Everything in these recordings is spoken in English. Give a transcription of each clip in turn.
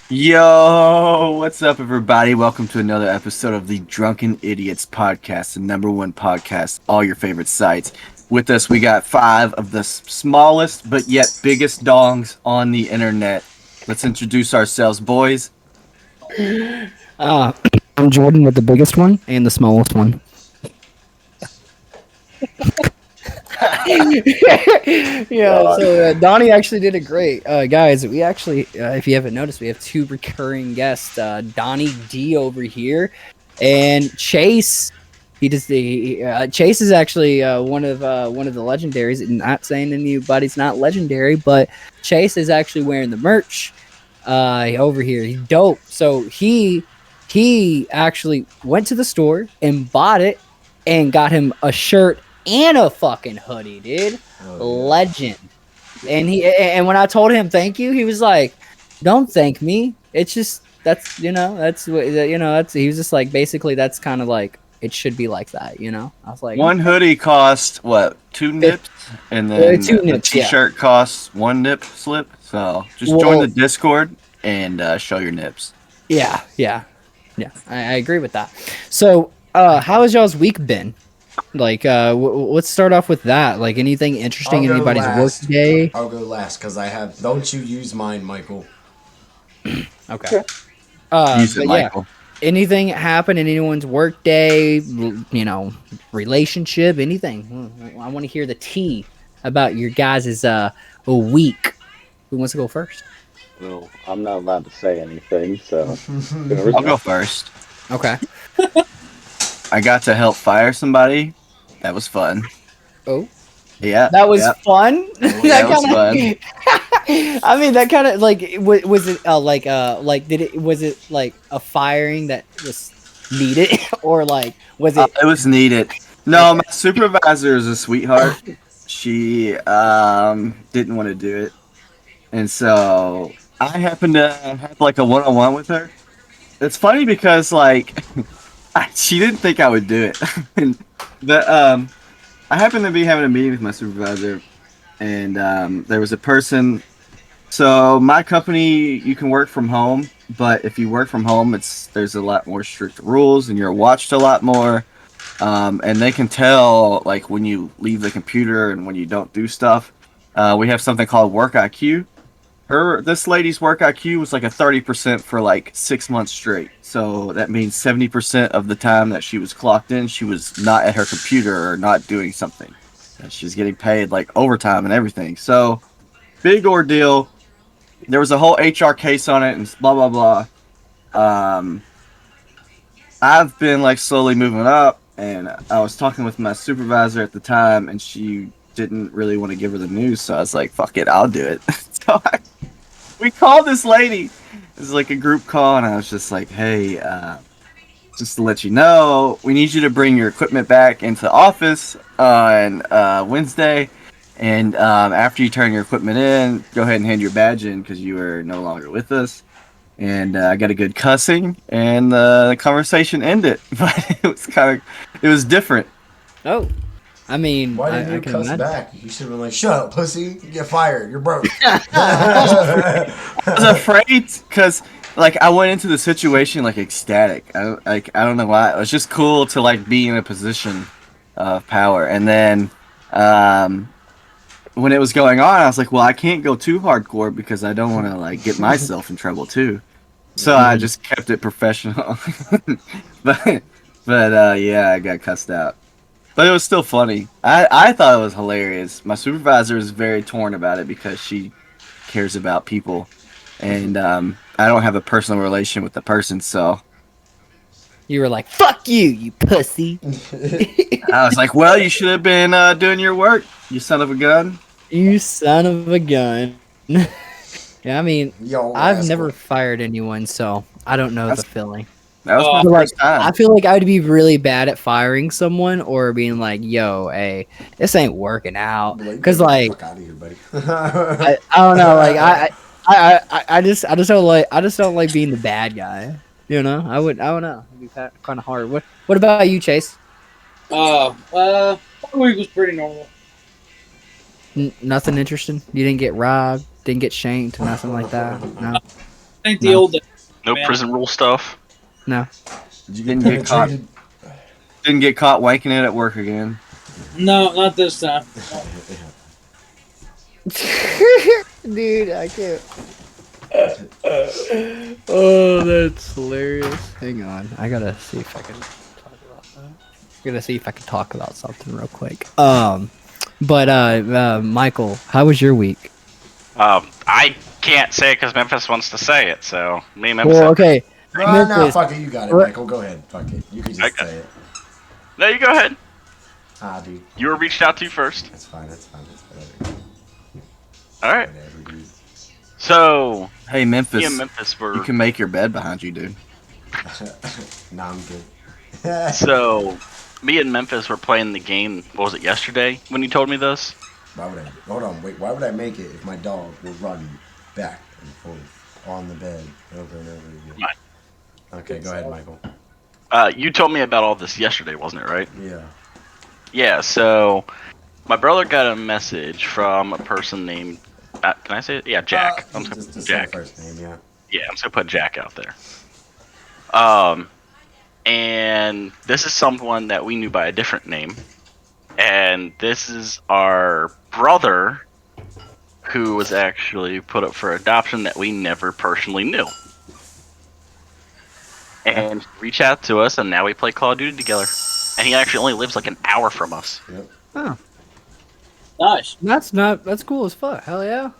Yo, what's up, everybody? Welcome to another episode of the Drunken Idiots podcast, the number one podcast, all your favorite sites. With us, we got five of the smallest but yet biggest dongs on the internet. Let's introduce ourselves, boys. Uh, I'm Jordan with the biggest one and the smallest one. Yeah, so Donnie actually did it great. Guys, we actually, if you haven't noticed, we have two recurring guests. Donnie D over here, and Chase. Chase is actually one of the legendaries. Not saying anybody's not legendary, but Chase is actually wearing the merch over here. He's dope. So he actually went to the store and bought it and got him a shirt and a fucking hoodie, dude. Oh, yeah. Legend. And when I told him thank you, he was like, "Don't thank me. It's just that's he was just like, basically that's kind of like it should be like that, you know." I was like, one hoodie costs what, 2 nips, and then the t-shirt costs 1 nip slip. So just join the Discord and show your nips. Yeah. I agree with that. So, how has y'all's week been? Like, let's start off with that. Like, anything interesting in anybody's work day? I'll go last because I have. Don't you use mine, Michael? Okay. Use it, Michael. Yeah. Anything happen in anyone's work day? You know, relationship, anything? I want to hear the tea about your guys' week. Who wants to go first? Well, I'm not allowed to say anything, so I'll go first. Okay. I got to help fire somebody. That was fun. Oh. Yeah. That was fun? That was fun. I mean, that kind of, like, was it, was it, like, a firing that was needed? Or, like, was it? It was needed. No, my supervisor is a sweetheart. She, didn't want to do it. And so, I happened to have, like, a one-on-one with her. It's funny because, like... she didn't think I would do it. And I happened to be having a meeting with my supervisor, and there was a person. So my company, you can work from home, but if you work from home, there's a lot more strict rules, and you're watched a lot more. And they can tell, like, when you leave the computer and when you don't do stuff. We have something called work IQ. This lady's work IQ was like a 30% for like 6 months straight. So that means 70% of the time that she was clocked in, she was not at her computer or not doing something. And she's getting paid like overtime and everything. So big ordeal. There was a whole HR case on it and blah, blah, blah. I've been like slowly moving up, and I was talking with my supervisor at the time, and she didn't really want to give her the news. So I was like, fuck it, I'll do it. So we called this lady. It was like a group call, and I was just like, hey, just to let you know, we need you to bring your equipment back into the office on Wednesday. And after you turn your equipment in, go ahead and hand your badge in because you are no longer with us. And I got a good cussing, and the conversation ended. But it was different. Oh. I mean, why didn't you cuss back? You should have been like, "Shut up, pussy! You get fired. You're broke." I was afraid because, like, I went into the situation like ecstatic. I don't know why. It was just cool to like be in a position of power. And then when it was going on, I was like, "Well, I can't go too hardcore because I don't want to like get myself in trouble too." So I just kept it professional. but yeah, I got cussed out. But it was still funny. I thought it was hilarious. My supervisor is very torn about it because she cares about people. And I don't have a personal relation with the person, so... You were like, fuck you, you pussy. I was like, well, you should have been doing your work, you son of a gun. You son of a gun. Yeah, I mean, I've never fired anyone, so I don't know the feeling. That was my first time. I feel like I would be really bad at firing someone or being like, "Yo, hey, this ain't working out." Because like, fuck out of here, buddy. I don't know. Like I just don't like being the bad guy. You know, I don't know. It'd be kind of hard. What about you, Chase? My week was pretty normal. Nothing interesting. You didn't get robbed, didn't get shanked, nothing like that. No. Ain't the No. old days. No Man. prison rule stuff. No. Did you Didn't get get caught. penetrated? Didn't get caught wanking it at work again. No, not this time. Dude, I can't. Oh, that's hilarious. Hang on, I gotta see if I can talk about that. Gotta see if I can talk about something real quick. Michael, how was your week? I can't say it because Memphis wants to say it. So me and Memphis. Well, okay. No, Memphis. fuck it. You got it, Michael. Go ahead. Fuck it. You can just Okay. say it. No, you go ahead. Dude. You were reached out to first. That's fine. That's fine. That's whatever. All right. Whatever, dude. So Hey, Memphis, me and Memphis were. you can make your bed behind you, dude. Nah, I'm good. So me and Memphis were playing the game. What was it, yesterday when you told me this? Why would I? Hold on, wait. Why would I make it if my dog will run back and forth on the bed over and over again? Right. Okay, go ahead, Michael. You told me about all this yesterday, wasn't it? Right? Yeah. Yeah. So my brother got a message from a person named. Can I say it? Yeah, Jack. I'm just Just gonna say Jack. the first name, yeah. Yeah, I'm just gonna put Jack out there. And this is someone that we knew by a different name, and this is our brother, who was actually put up for adoption that we never personally knew. And he reached out to us, and now we play Call of Duty together. And he actually only lives like an hour from us. Yep. Oh, Nice. that's cool as fuck. Hell yeah.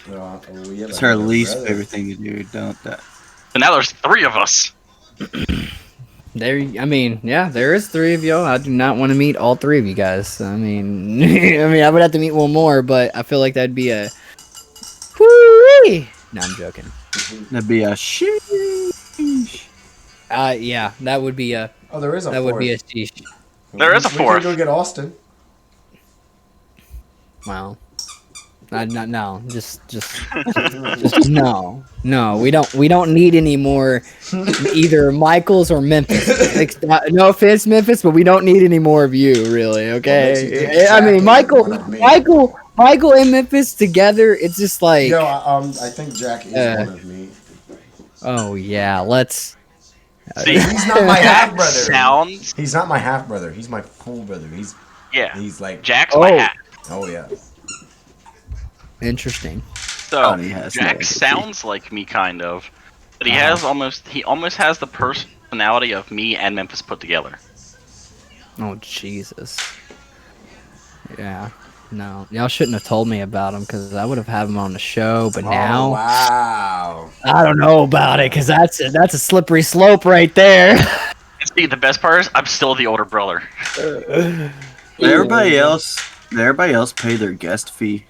Yeah, It's her least favorite thing to do. Don't that. So now there's 3 of us. There, I mean, yeah, there is 3 of y'all. I do not want to meet all 3 of you guys. I mean, I would have to meet one more, but I feel like that'd be a. Whoo-wee! No, I'm joking. That'd be a sheesh. Yeah, that would be a. Oh, there is a That fourth. would be a sheesh. There is a We fourth. can go get Austin. Wow. No, just no. We don't need any more either Michaels or Memphis. Like, no offense, Memphis, but we don't need any more of you, really. What makes you think Okay. I Jack mean, is Michael, one of me? Michael and Memphis together. It's just like, Yo, I think Jack is one of me. oh yeah, let's. See, He's not my half brother. sounds. He's not my half brother. He's my full brother. Yeah, He's like. Jack's my Oh. hat. Oh yeah. Interesting. So Donnie has no Jack empathy. sounds like me, kind of, but he almost has the personality of me and Memphis put together. Oh Jesus. Yeah. No, y'all shouldn't have told me about him because I would have had him on the show. But now, Oh, wow. I don't know about it because that's a slippery slope right there. And see, the best part is I'm still the older brother. Everybody else pay their guest fee.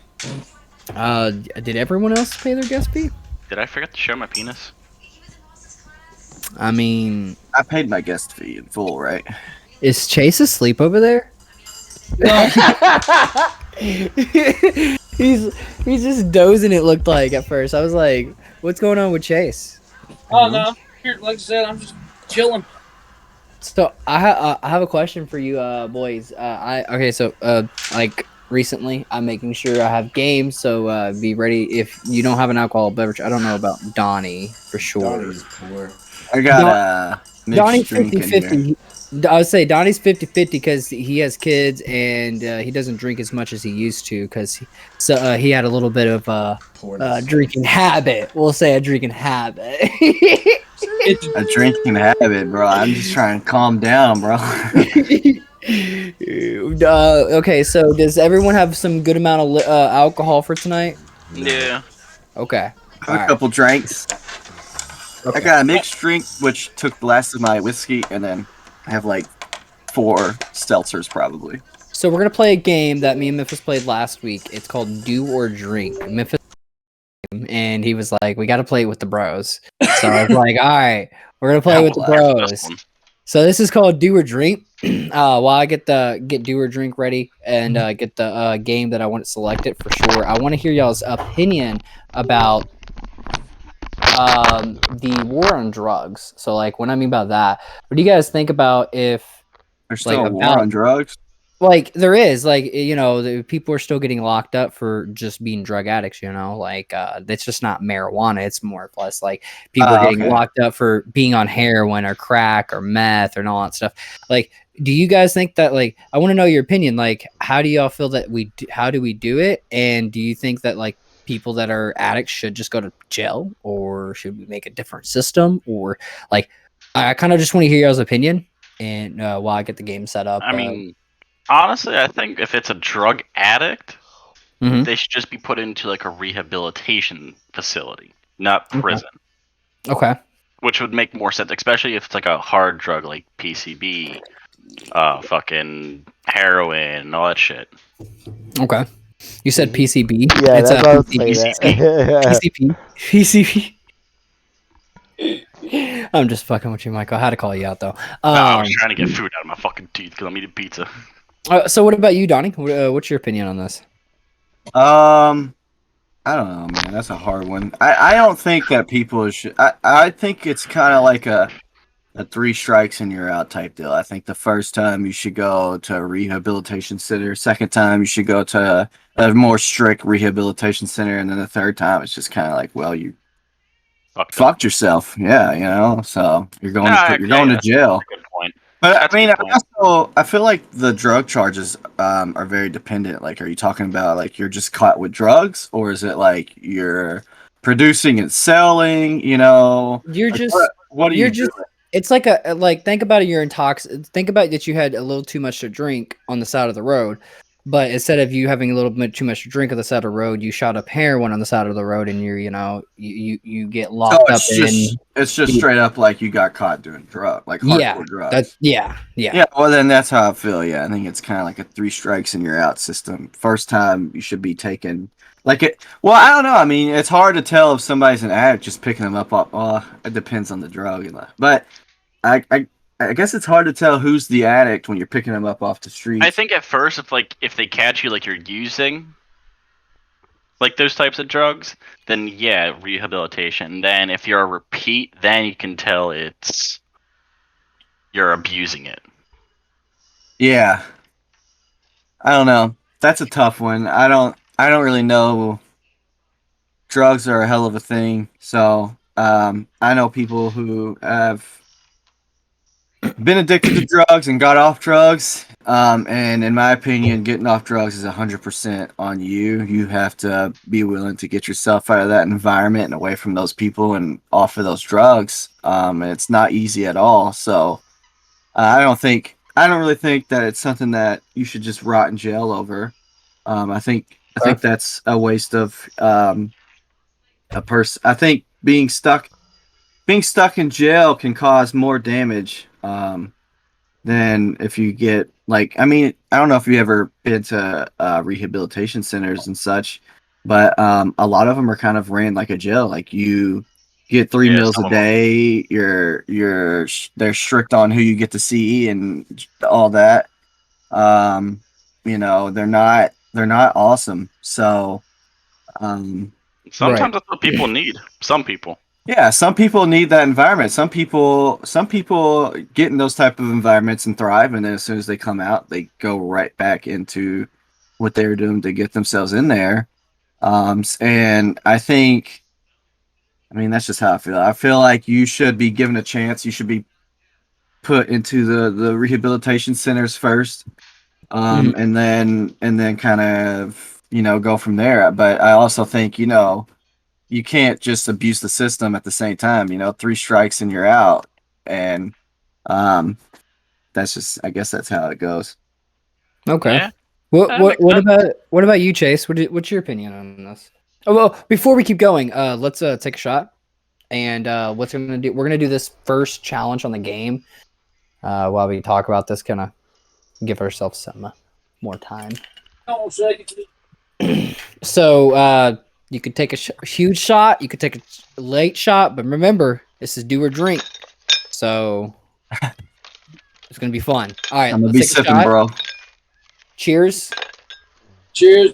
Did everyone else pay their guest fee? Did I forget to show my penis? I mean, I paid my guest fee in full, right? is Chase asleep over there? No. he's just dozing. It looked like at first. I was like, "What's going on with Chase?" Oh no. Here, like I said, I'm just chilling. So I have a question for you, boys. Like recently, I'm making sure I have games, so be ready if you don't have an alcoholic beverage. I don't know about Donnie for sure. Donnie's poor. I got a Donnie's mixed drink in here. 50-50. I would say Donnie's 50-50 because he has kids and he doesn't drink as much as he used to because he had a little bit of Poorness. drinking habit. We'll say a drinking habit. It's A drinking habit, bro. I'm just trying to calm down, bro. Okay, so does everyone have some good amount of alcohol for tonight? Yeah. Okay. A Alright. couple drinks. I got a mixed drink, which took the last of my whiskey, and then I have like 4 seltzers, probably. So we're gonna play a game that me and Memphis played last week. It's called Do or Drink. Memphis, and he was like, "We got to play it with the bros." So I was like, "All right, we're gonna play it with the bros." So this is called Do or Drink. While I get Do or Drink ready and get the game that I want selected for sure, I want to hear y'all's opinion about the war on drugs. So like, what I mean by that, what do you guys think about if There's still Like a war about- on drugs. like there is like the people are still getting locked up for just being drug addicts. Like it's just not marijuana. It's more or less like people are getting Okay. locked up for being on heroin or crack or meth or all that stuff. Like, do you guys think that like I want to know your opinion? Like, how do y'all feel that how do we do it? And do you think that like people that are addicts should just go to jail, or should we make a different system? Or like, I kind of just want to hear y'all's opinion. And while I get the game set up, I mean, honestly, I think if it's a drug addict, Mhm. they should just be put into like a rehabilitation facility, not Okay. prison. Okay. Which would make more sense, especially if it's like a hard drug like PCB, fucking heroin, and all that shit. Okay. You said PCB. Yeah, It's that's a what I was saying. That. PCP. I'm just fucking with you, Michael. I had to call you out though. I was trying to get food out of my fucking teeth because I'm eating pizza. So what about you, Donnie? What's your opinion on this? I don't know, man. That's a hard one. I don't think that people should. I think it's kind of like a 3 strikes and you're out type deal. I think the first time you should go to a rehabilitation center. Second time you should go to a more strict rehabilitation center, and then the third time it's just kind of like, well, you fucked yourself. Yeah. So you're going to jail. That's a good point. But That's I a mean, good point. I feel like the drug charges are very dependent. Like, are you talking about like you're just caught with drugs, or is it like you're producing and selling? You're like, just what are you're you just doing? it's like think about it, you're intoxicated. Think about that you had a little too much to drink on the side of the road. But instead of you having a little bit too much to drink on the side of the road, you shot up heroin on the side of the road, and you get locked up It's just straight up like you got caught doing hardcore drugs. Yeah. Well, then that's how I feel. Yeah, I think it's kind of like a 3 strikes and you're out system. First time you should be taken like it. Well, I don't know. I mean, it's hard to tell if somebody's an addict just picking them up. Well, it depends on the drug, but I guess it's hard to tell who's the addict when you're picking them up off the street. I think at first, if they catch you like you're using like those types of drugs, then yeah, rehabilitation. Then if you're a repeat, then you can tell you're abusing it. Yeah, I don't know. That's a tough one. I don't really know. Drugs are a hell of a thing. So I know people who have been addicted to drugs and got off drugs. And in my opinion, getting off drugs is 100% on you. You have to be willing to get yourself out of that environment and away from those people and off of those drugs. And it's not easy at all. So I don't really think that it's something that you should just rot in jail over. I think that's a waste of a person. I think being stuck in jail can cause more damage than if you get I don't know if you ever been to rehabilitation centers and such, but a lot of them are kind of ran like a jail. Like, you get 3 meals a day. They're strict on who you get to see and all that. They're not awesome. So sometimes that's what people need. Some people. Yeah, some people need that environment. Some people get in those type of environments and thrive, and then as soon as they come out, they go right back into what they were doing to get themselves in there. And I mean, that's just how I feel. I feel like you should be given a chance. You should be put into the rehabilitation centers first, and then kind of go from there. But I also think you can't just abuse the system at the same time. 3 strikes and you're out, and that's just, I guess that's how it goes. Okay. Yeah. What about you, Chase? What's your opinion on this? Oh, well, before we keep going, let's take a shot. And what's we're gonna do this first challenge on the game. While we talk about this, kind of give ourselves some more time. So you could take a huge shot, you could take a late shot, but remember, this is do or drink. So it's gonna be fun. All right, I'm gonna be sipping, bro. Cheers. Cheers.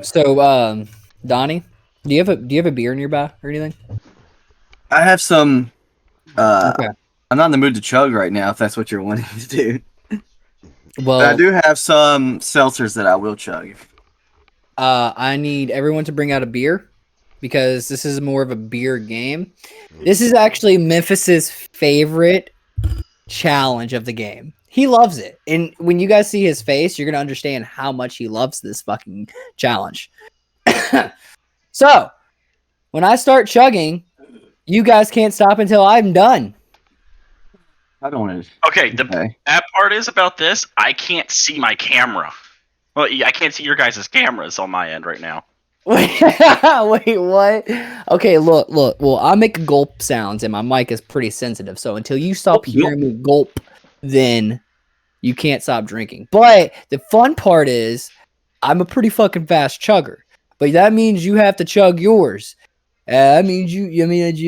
So, Donnie, do you have a beer nearby or anything? I have some Okay. I'm not in the mood to chug right now. If that's what you're wanting to do, Well, but I do have some seltzers that I will chug. I need everyone to bring out a beer because this is more of a beer game. This is actually Memphis's favorite challenge of the game. He loves it. And when you guys see his face, you're going to understand how much he loves this fucking challenge. So, when I start chugging, you guys can't stop until I'm done. I don't want to. Okay, the bad part is about this, I can't see my camera. Well, I can't see your guys' cameras on my end right now. Wait, what? Okay, look. Well, I make gulp sounds, and my mic is pretty sensitive. So until you stop hearing me gulp, then you can't stop drinking. But the fun part is, I'm a pretty fucking fast chugger. But that means you have to chug yours. That means you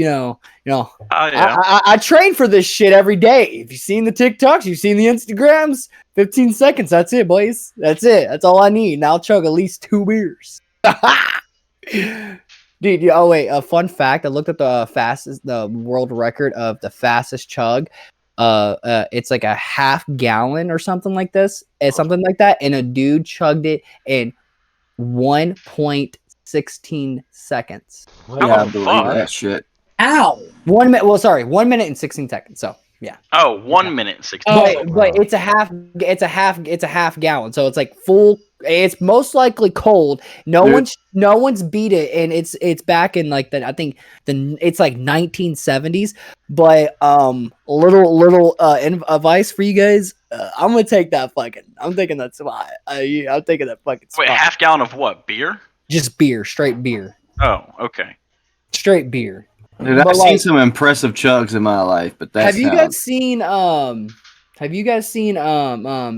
know. Yeah. I train for this shit every day. If you've seen the TikToks, you've seen the Instagrams. 15 seconds. That's it, boys. That's it. That's all I need. Now I'll chug at least 2 beers. Dude, oh wait, a fun fact. I looked at the world record of the fastest chug. It's like a half gallon or something like this. It's something like that. And a dude chugged it in 1.16 seconds. Yeah, I believe that shit. Ow! 1 minute. Well, sorry, 1 minute and 16 seconds. So yeah. Oh, 1 minute and 60 But it's a half gallon. So it's like full. It's most likely cold. No one's beat it, and it's back in like it's like 1970s. But little advice for you guys. I'm gonna take that fucking. I'm taking that spot. I'm taking that fucking spot. Wait, half gallon of what? Beer? Just beer, straight beer, Oh, okay. straight beer. Dude, I've seen some impressive chugs in my life, but that's Have you guys seen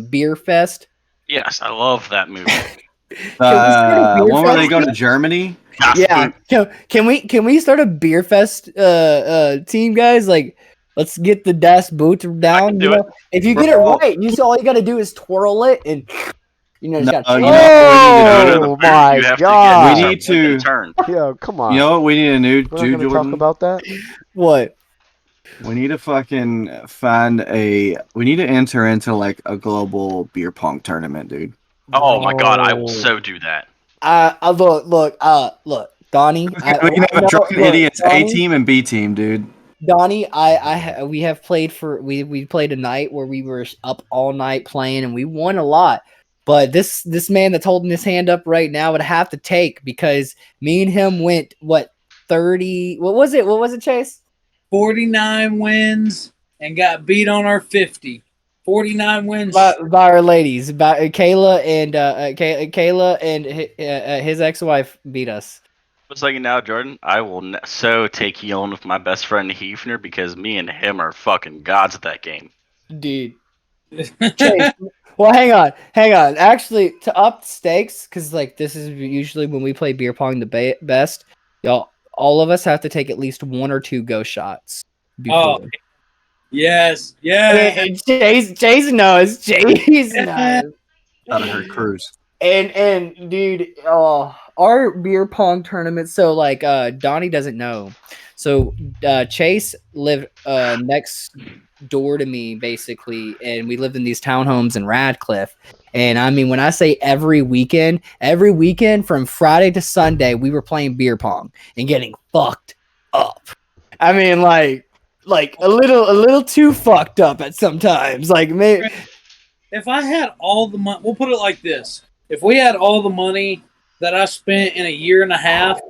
Beer Fest? Yes, I love that movie. when were they going to Germany? Yeah. Can we start a Beer Fest team, guys? Like, let's get the Das Boot down. do it. If you get it right, all you gotta do is twirl it and just gotta Oh my god! We need to turn. Yo, come on. You know what we need to do, We're not gonna Jordan? talk about that. What? We need to fucking we need to enter into like a global beer pong tournament, dude. Oh my god, I will so do that. Look, Donnie. We can have a drunken idiots A team and B team, dude. Donnie, we played a night where we were up all night playing and we won a lot. But this man that's holding his hand up right now would have to take because me and him went 30. What was it, Chase? 49 wins and got beat on our 50. 49 wins by our ladies. By Kayla and his ex-wife beat us. Just like now, Jordan, I will so take you on with my best friend Hefner because me and him are fucking gods at that game. Dude. Chase, well, hang on. Actually, to up the stakes, because like this is usually when we play beer pong the best. Y'all, all of us have to take at least 1 or 2 go shots. Before. Oh, yes. Chase knows. Chase knows. Out of her cruise. And dude, our beer pong tournament. So like, Donnie doesn't know. So Chase lived next door to me basically, and we lived in these townhomes in Radcliffe. And I mean, when I say every weekend from Friday to Sunday, we were playing beer pong and getting fucked up. I mean, like a little too fucked up at sometimes. Like, maybe if I had all the money, we'll put it like this: if we had all the money that I spent in a year and a half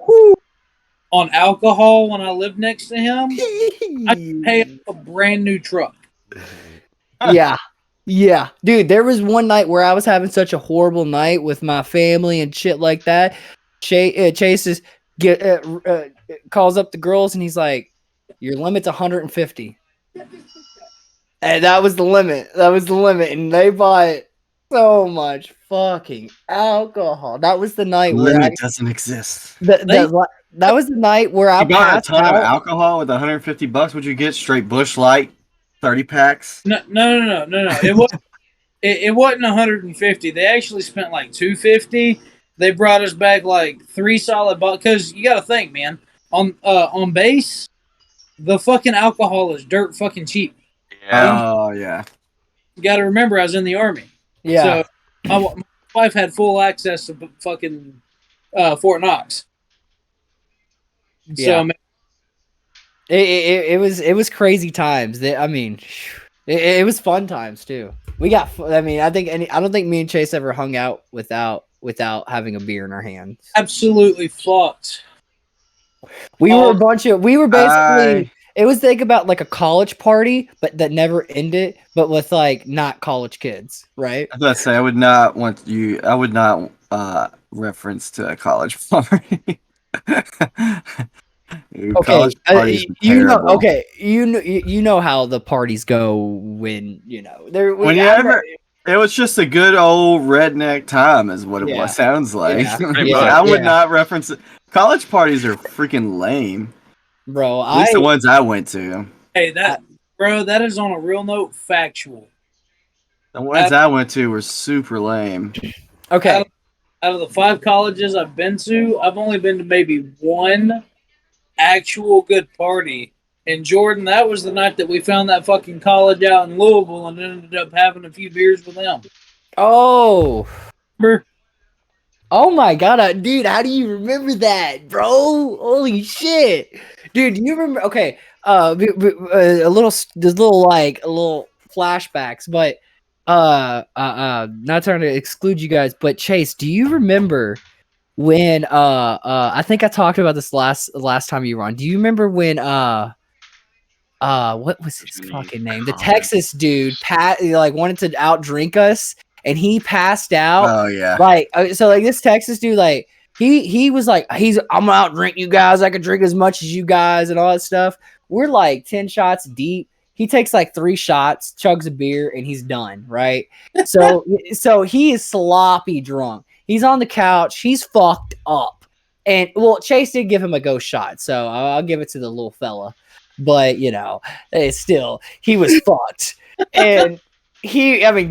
on alcohol when I lived next to him, I could pay a brand new truck. Yeah, dude. There was one night where I was having such a horrible night with my family and shit like that. Chase calls up the girls and he's like, "Your limit's 150." And that was the limit. And they bought so much fucking alcohol. That was the night where limit doesn't exist. That was the night where I bought a ton of alcohol with $150. Would you get straight Busch Light, 30 packs? No. It wasn't 150. They actually spent like 250. They brought us back like 3 solid bottles. Because you got to think, man, on base, the fucking alcohol is dirt fucking cheap. Yeah. Oh yeah. You got to remember, I was in the Army. Yeah. So my wife had full access to fucking Fort Knox. Yeah. So It was crazy times. I mean, it was fun times too. We got. I mean, I don't think me and Chase ever hung out without having a beer in our hands. absolutely fucked. We were basically. It was think about like a college party, but that never ended. But with like not college kids, right? I was about to say I would not reference to a college party. Dude, Okay, college parties are you know. terrible. Okay, you know how the parties go when it was just a good old redneck time, is what it Yeah. sounds like. Yeah. Pretty But much. I would not reference it. College parties are freaking lame. bro. At least the ones I went to. Hey, that is on a real note factual. The ones I went to were super lame. Okay. Out of the 5 colleges I've been to, I've only been to maybe one actual good party. And Jordan, that was the night that we found that fucking college out in Louisville and ended up having a few beers with them. Oh. Remember? Oh my god, dude! How do you remember that, bro? Holy shit, dude! Do you remember? Okay, a little flashbacks, but not trying to exclude you guys, but Chase, do you remember when I think I talked about this last time you were on? Do you remember when what was his fucking name? The Texas dude, wanted to outdrink us. And he passed out. Oh yeah. So this Texas dude, he was like, I'm gonna out drink you guys. I can drink as much as you guys and all that stuff. We're like 10 shots deep. He takes like 3 shots, chugs a beer, and he's done. Right. So he is sloppy drunk. He's on the couch. He's fucked up. And Chase did give him a ghost shot, so I'll give it to the little fella. But it's still, he was fucked. And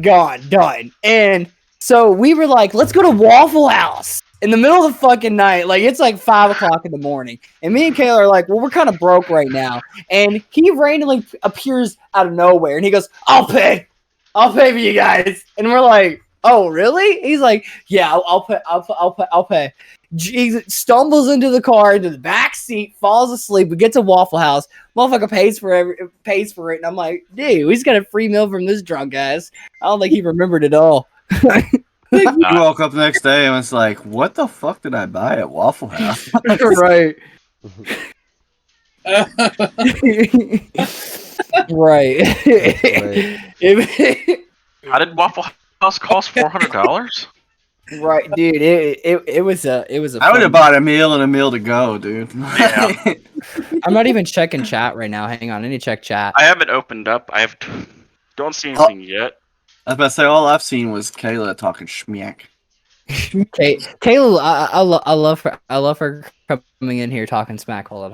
done. And so we were like, let's go to Waffle House in the middle of the fucking night. Like, it's like 5 o'clock in the morning. And me and Kayla are like, well, we're kind of broke right now. And he randomly appears out of nowhere. And he goes, I'll pay for you guys. And we're like, oh, really? He's like, yeah, I'll pay. He stumbles into the car, into the back seat, falls asleep. We get to Waffle House. Motherfucker pays for it. And I'm like, dude, we just got a free meal from this drunk ass. I don't think he remembered it all. You woke up the next day and was like, what the fuck did I buy at Waffle House? Right. Right. How did Waffle House cost $400? Right, dude. It was a. I would have bought a meal and a meal to go, dude. Yeah. I'm not even checking chat right now. Hang on, I need to check chat. I have it opened up. Don't see anything yet. I was about to say, all I've seen was Kayla talking schmack. Kayla, I love her coming in here talking smack all the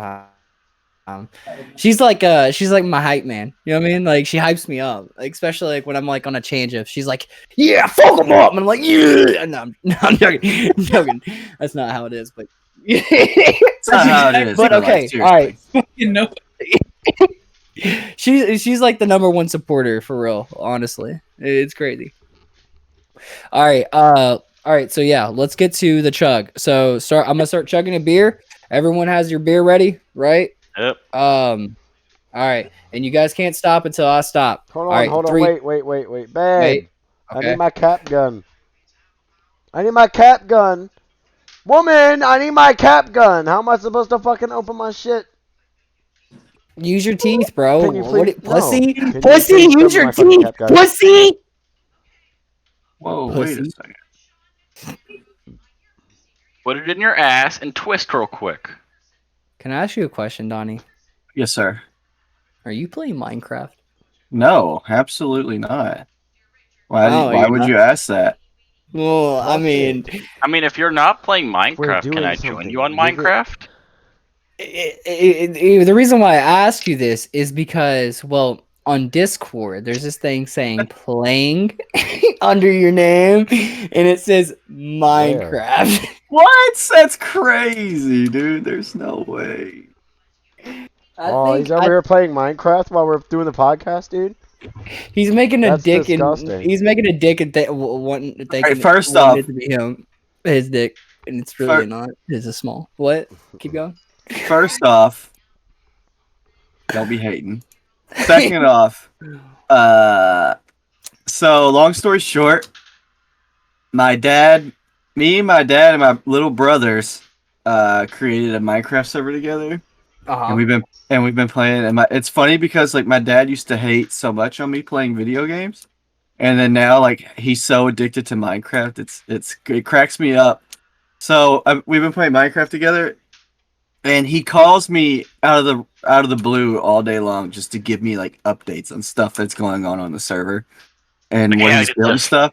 time. She's like my hype man. You know what I mean? Like, she hypes me up, like, especially like when I'm like on a change of. She's like, yeah, fuck them up, and I'm like, yeah. No, I'm joking. I'm joking. That's not how it is, but That's not how it is. But okay, all right. You know, She's like the number 1 supporter for real. Honestly, it's crazy. All right. So yeah, let's get to the chug. So I'm gonna start chugging a beer. Everyone has your beer ready, right? Yep. All right, and you guys can't stop until I stop. Hold on, All right, hold on, 3. wait, babe. Wait. I Okay. need my cap gun. Woman, I need my cap gun. How am I supposed to fucking open my shit? Use your teeth, bro. Can you please- Pussy, no. Can you pussy, please use open your my fucking teeth, cap gun? pussy. Whoa, Pussy. wait a second. Put it in your ass and twist real quick. Can I ask you a question, Donnie? Yes, sir. Are you playing Minecraft? No, absolutely not. Why Oh, why you're would not? you ask that? Well, I mean, I mean, if you're not playing We're Minecraft, can doing I join something. you on Leave it. Minecraft? the reason why I ask you this is because, well, on Discord, there's this thing saying playing under your name, and it says Minecraft. What? That's crazy, dude. There's no way. He's over here playing Minecraft while we're doing the podcast, dude. He's making a That's dick disgusting. and he's making a dick and wanting first wanting off- it to be his dick, and it's really not. It's a small. What? Keep going. First off, don't be hating. Second off, so long story short, my dad, and my little brothers created a Minecraft server together. And we've been playing, and it's funny because like my dad used to hate so much on me playing video games, and then now like he's so addicted to Minecraft, it cracks me up. So we've been playing Minecraft together, and he calls me out of the blue all day long just to give me like updates on stuff that's going on the server and what he's building stuff.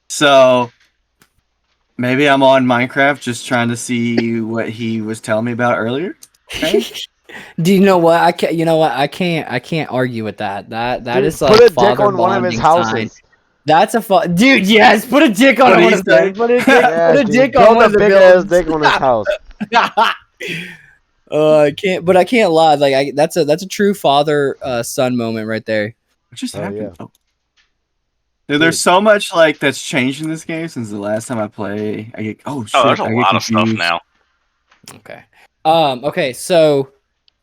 So maybe I'm on Minecraft just trying to see what he was telling me about earlier. Okay? Do you know what? I can't. You know what? I can't argue with that. That Dude, is put like a dick father on one of his bonding houses. sign. That's a dude. Yes, put a dick on What one do you of them. say? Put a dick, Yeah, put a dude, dick build on one a of the big ass buildings. dick on his house. I can't. But I can't lie. Like that's a true father son moment right there. What just Oh, happened? yeah. Oh. Dude, there's so much like that's changed in this game since the last time I play. I get shit. there's a I get lot of stuff confused. now. Okay. Okay. So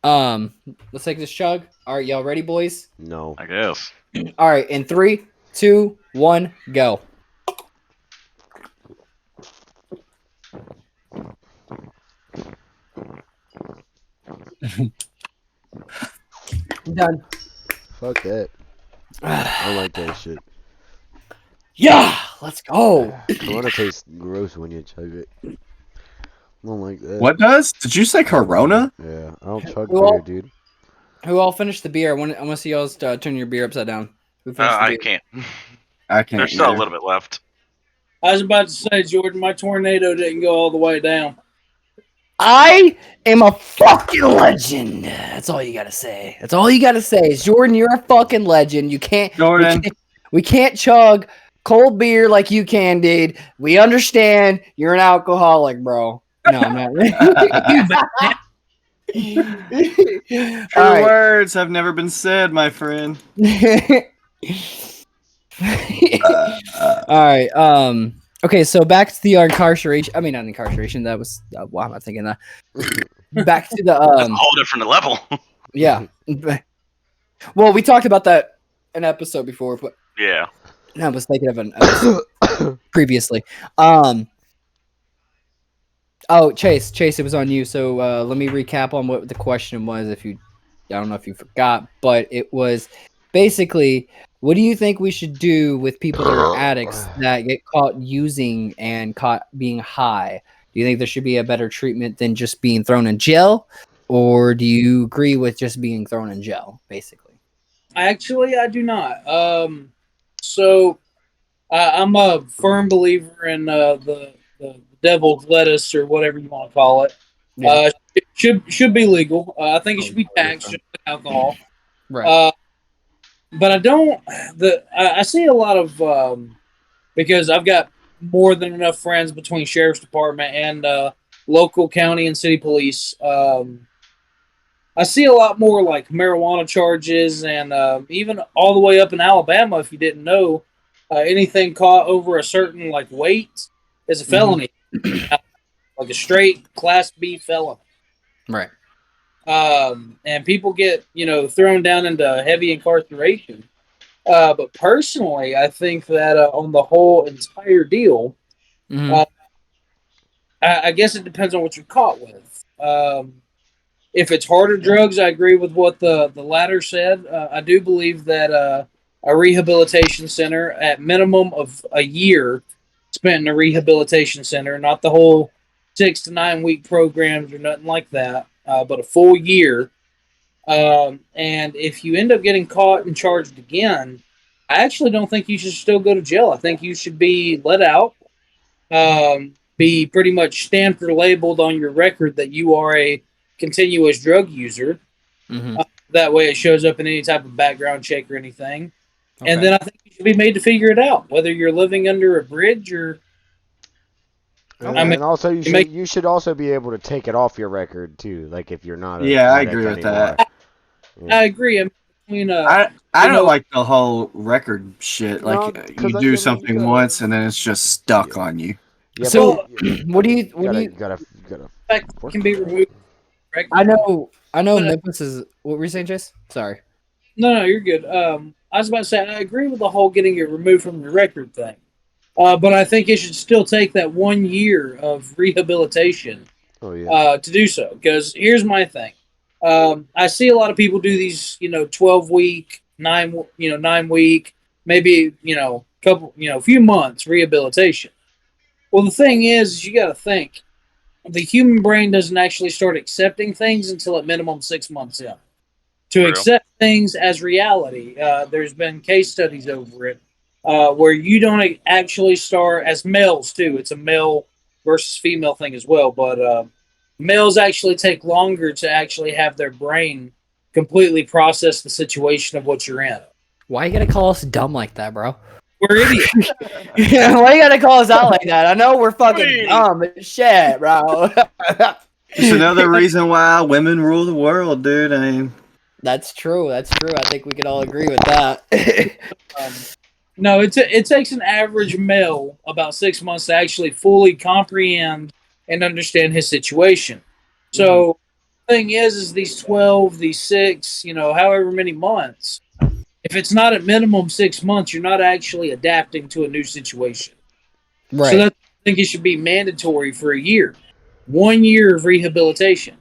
let's take this chug. All right, y'all ready, boys? No. I guess. All right. In 3, 2, 1, go. I'm done. Fuck that. I don't like that shit. Yeah, let's go. Corona tastes gross when you chug it. I don't like that. What does? Did you say Corona? Yeah, I don't chug Well- beer, dude. Who all finished the beer? I want to see y'all turn your beer upside down. Who finished the I beer? can't. I can't. There's still a either. little bit left. I was about to say, Jordan, my tornado didn't go all the way down. I am a fucking legend. That's all you gotta say. That's all you gotta say. Is Jordan, you're a fucking legend. You can't. Jordan. We can't chug cold beer like you can, dude. We understand you're an alcoholic, bro. No, I'm not. True All right. words have never been said, my friend. All right. Okay. So back to the incarceration. I mean, not incarceration. That was. Why am I thinking that? Back to the. That's a whole different level. Yeah. Well, we talked about that an episode before, but Yeah. I was thinking of an episode previously. Oh, Chase, it was on you. So let me recap on what the question was. I don't know if you forgot, but it was basically, what do you think we should do with people that are addicts that get caught using and caught being high? Do you think there should be a better treatment than just being thrown in jail, or do you agree with just being thrown in jail, basically? Actually, I do not. So I'm a firm believer in the devil's lettuce or whatever you want to call it. Yeah. It should be legal. I think it should be taxed just like alcohol. Right. But I don't. I see a lot of because I've got more than enough friends between sheriff's department and local county and city police. I see a lot more like marijuana charges, and even all the way up in Alabama. If you didn't know, anything caught over a certain like weight is a felony, like a straight Class B felony. Right. And people get thrown down into heavy incarceration. But personally, I think that on the whole entire deal, Mhm. I guess it depends on what you're caught with. If it's harder drugs, I agree with what the latter said. I do believe that a rehabilitation center, at minimum of a year spent in a rehabilitation center, not the whole 6 to 9 week programs or nothing like that, but a full year. And if you end up getting caught and charged again, I actually don't think you should still go to jail. I think you should be let out, be pretty much stamped or labeled on your record that you are a continuous drug user. Mm-hmm. That way it shows up in any type of background check or anything. Okay. And then I think you should be made to figure it out, whether you're living under a bridge or... And also, you should also be able to take it off your record too. Like if you're not. Yeah, I addict agree with anymore. that. I agree. I mean, between I you don't know, like the whole record shit. No, Like because you I do mean, something gotta, once and then it's just stuck yeah, on you. yeah, So, but yeah, I what do mean, you what do you? you gotta fact work can on be that. removed. Correct? I know. But Memphis is. What were you saying, Chase? Sorry. no, you're good. I was about to say I agree with the whole getting it removed from your record thing. But I think it should still take that 1 year of rehabilitation Oh yeah. to do so. Because here's my thing. I see a lot of people do these, 12-week, 9-week, maybe, a few months rehabilitation. Well, the thing is you got to think the human brain doesn't actually start accepting things until at minimum 6 months in. To True. accept things as reality, there's been case studies over it where you don't actually start as males too. It's a male versus female thing as well, but males actually take longer to actually have their brain completely process the situation of what you're in. Why you gotta call us dumb like that, bro? We're idiots. Yeah, why you gotta call us out like that? I know we're fucking Wait. dumb as shit, bro. Just another reason why women rule the world, dude. I mean, That's true. That's true. I think we could all agree with that. Um, no, it takes an average male about 6 months to actually fully comprehend and understand his situation. So, the thing is these 12, these 6, however many months, if it's not at minimum 6 months, you're not actually adapting to a new situation. So, Right. I think it should be mandatory for a year, 1 year of rehabilitation.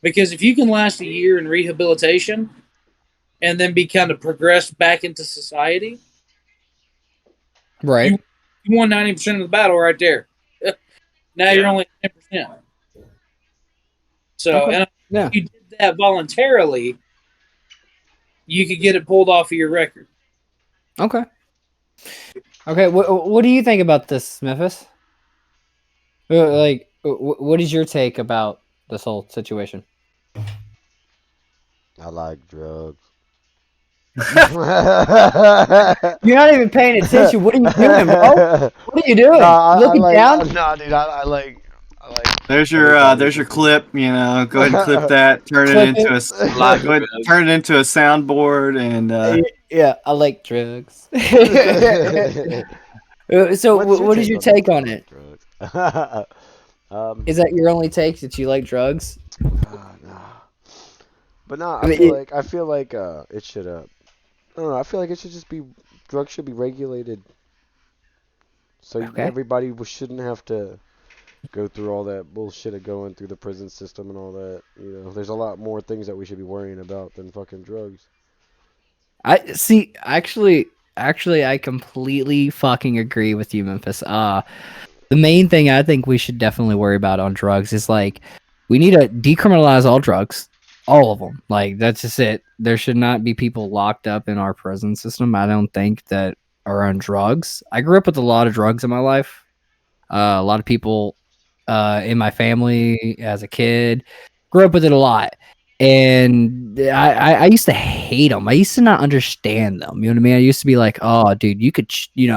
Because if you can last a year in rehabilitation and then be kind of progressed back into society, Right. you won 90% of the battle right there. Now you're Yeah. only 10%. So, Okay. and Yeah. if you did that voluntarily, you could get it pulled off of your record. Okay. Okay. What do you think about this, Memphis? What is your take about this whole situation? I like drugs. You're not even paying attention. What are you doing, bro? What are you doing? I Looking like, down? nah, dude, I like. there's everybody your just- clip. Go ahead and clip that. Turn Clip it into it. go ahead, turn it into a soundboard and Yeah, I like drugs. So, What's what is your this? take on it? Drugs. Is that your only take that you like drugs? Nah. But no, I mean, I feel like it should I don't know, I feel like it should just be drugs should be regulated. So Okay. everybody shouldn't have to go through all that bullshit of going through the prison system and all that. There's a lot more things that we should be worrying about than fucking drugs. I see. Actually, I completely fucking agree with you, Memphis. The main thing I think we should definitely worry about on drugs is like we need to decriminalize all drugs, all of them. Like that's just it. There should not be people locked up in our prison system. I don't think that are on drugs. I grew up with a lot of drugs in my life. A lot of people in my family as a kid grew up with it a lot. And I used to hate them. I used to not understand them. You know what I mean? I used to be like, oh, dude, you could, you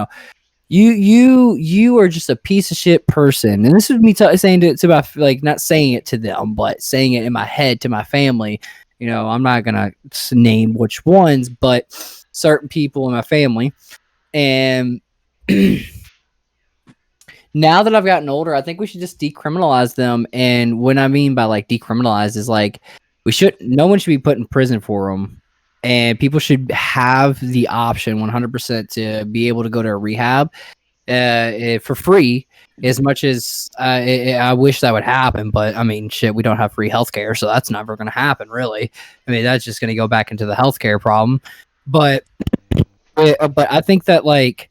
are just a piece of shit person. And this is me saying it to my, like, not saying it to them, but saying it in my head to my family. I'm not gonna name which ones, but certain people in my family. And now that I've gotten older, I think we should just decriminalize them. And what I mean by like decriminalize is like no one should be put in prison for them, and people should have the option 100% to be able to go to a rehab for free. As much as I wish that would happen, but I mean, shit, we don't have free healthcare, so that's never going to happen, really. I mean, that's just going to go back into the healthcare problem. But I think that like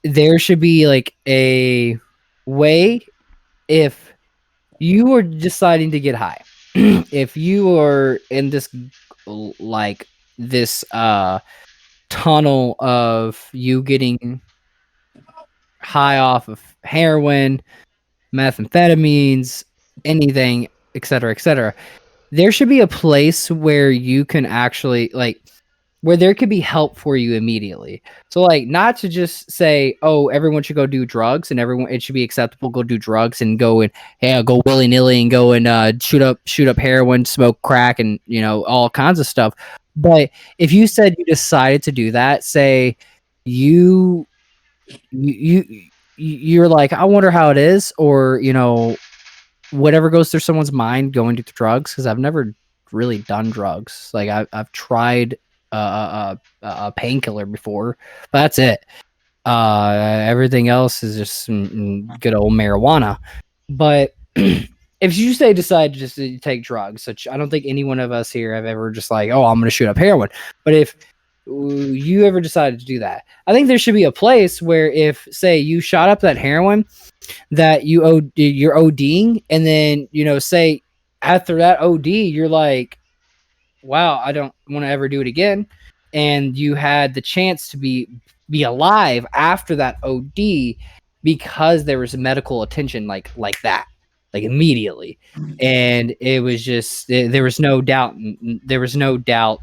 there should be like a way if you are deciding to get high, if you are in this like this tunnel of you getting high off of heroin, methamphetamines, anything, etc., etc., there should be a place where you can actually like where there could be help for you immediately. So like not to just say, oh, everyone should go do drugs and everyone it should be acceptable go do drugs and go and go willy-nilly and go and shoot up heroin, smoke crack and all kinds of stuff. But if you said you decided to do that, say you're like, I wonder how it is, or whatever goes through someone's mind going to drugs, because I've never really done drugs. Like I've tried a painkiller before, but that's it. Everything else is just good old marijuana. But if you decide just to take drugs, which I don't think any one of us here have ever just like, oh, I'm going to shoot up heroin. But if you ever decided to do that, I think there should be a place where if, say, you shot up that heroin that you're ODing, and then, say after that OD, you're like, wow, I don't want to ever do it again. And you had the chance to be alive after that OD because there was medical attention like that, like immediately. And it was just, there was no doubt. There was no doubt